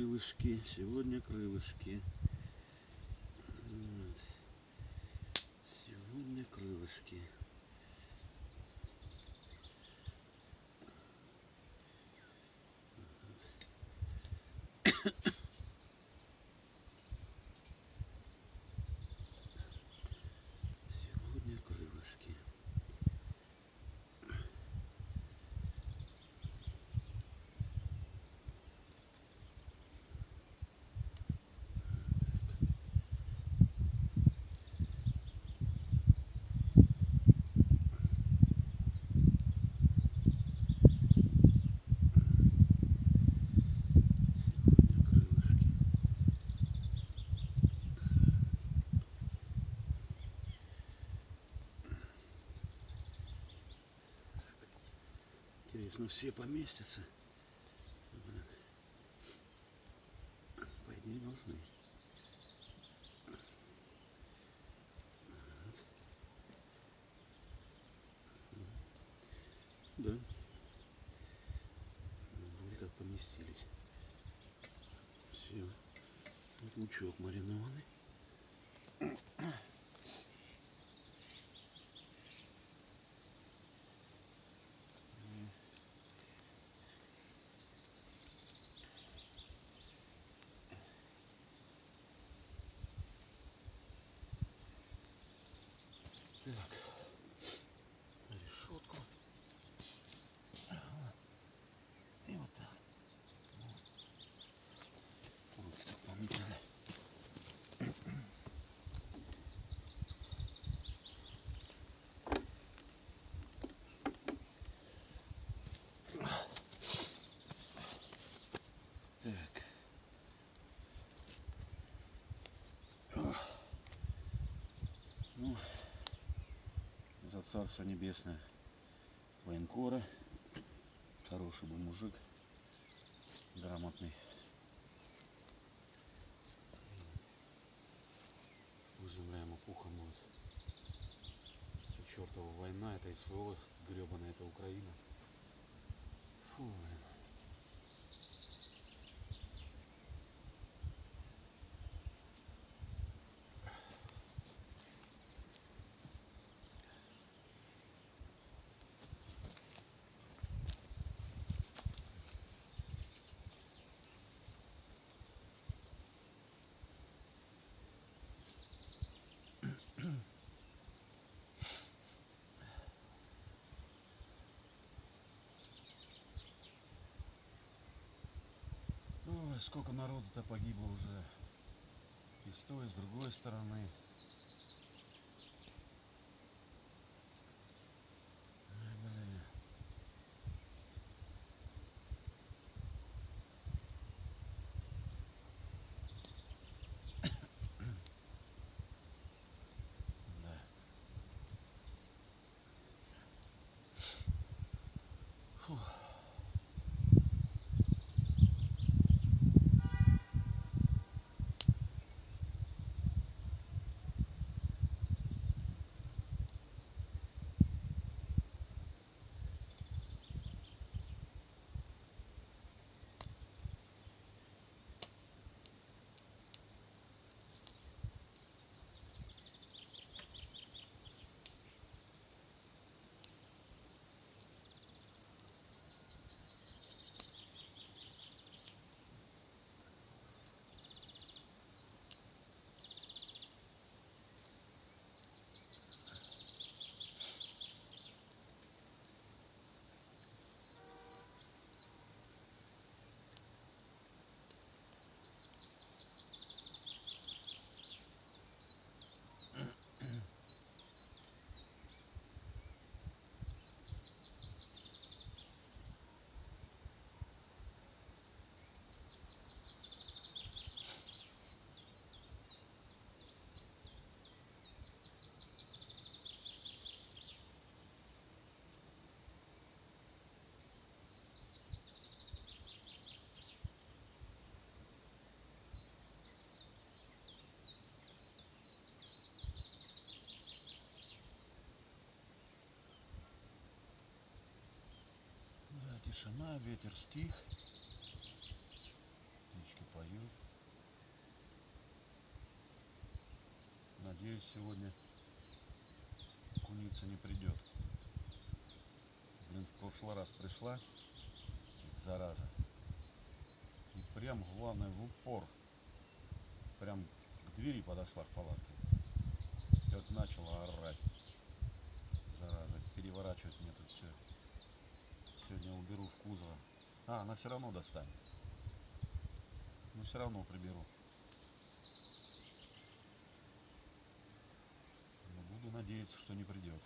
крылышки. Сегодня крылышки. Вот. Сегодня крылышки. Сегодня крылышки. Интересно, все поместятся? Блин. По идее должны. Да. Вроде как поместились. Все. Вот лучок маринованный. Так. Решетку. И вот так. Руки так помыть надо. Так. Ну, за царство небесное военкора. Хороший был мужик. Грамотный. Пусть земля ему пухом будет. Чертова война, это СВО, гребаная, это Украина. Фу, блин. Ой, сколько народу-то погибло уже. И с той, и с другой стороны. Ай, блин. Да. Фух. Да, тишина, ветер стих. Птички поют. сегодня куница не придет. Блин, в прошлый раз пришла, зараза. И прям, главное, в упор. Прям к двери подошла в палатке. И вот начала орать. Зараза, переворачивать мне тут все. Сегодня уберу в кузово. Она все равно достанет. Но все равно приберу. Но буду надеяться, что не придет.